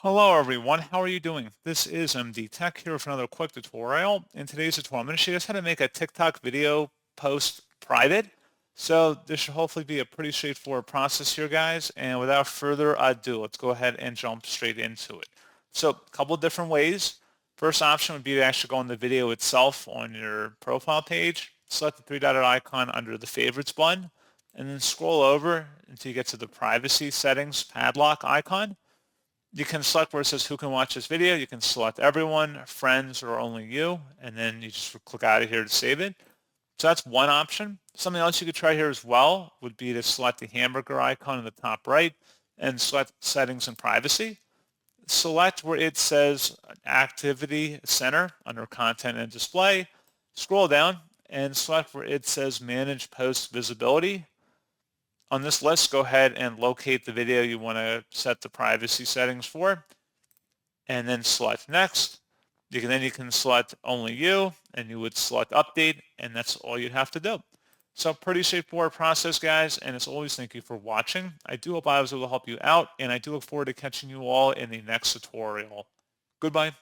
Hello everyone, how are you doing? This is MD Tech here with another quick tutorial. In today's tutorial, I'm going to show you guys how to make a TikTok video post private. So this should hopefully be a pretty straightforward process here, guys. And without further ado, let's go ahead and jump straight into it. So a couple of different ways. First option would be to actually go on the video itself on your profile page, select the three-dotted icon under the favorites button, and then scroll over until you get to the privacy settings padlock icon. You can select where it says who can watch this video. You can select everyone, friends, or only you, and then you just click out of here to save it. So that's one option. Something else you could try here as well would be to select the hamburger icon in the top right and select settings and privacy. Select where it says activity center under content and display. Scroll down and select where it says manage post visibility. On this list, go ahead and locate the video you want to set the privacy settings for, and then select next. You can select only you, and you would select update, and that's all you'd have to do. So pretty straightforward process, guys, and as always, thank you for watching. I do hope I was able to help you out, and I do look forward to catching you all in the next tutorial. Goodbye.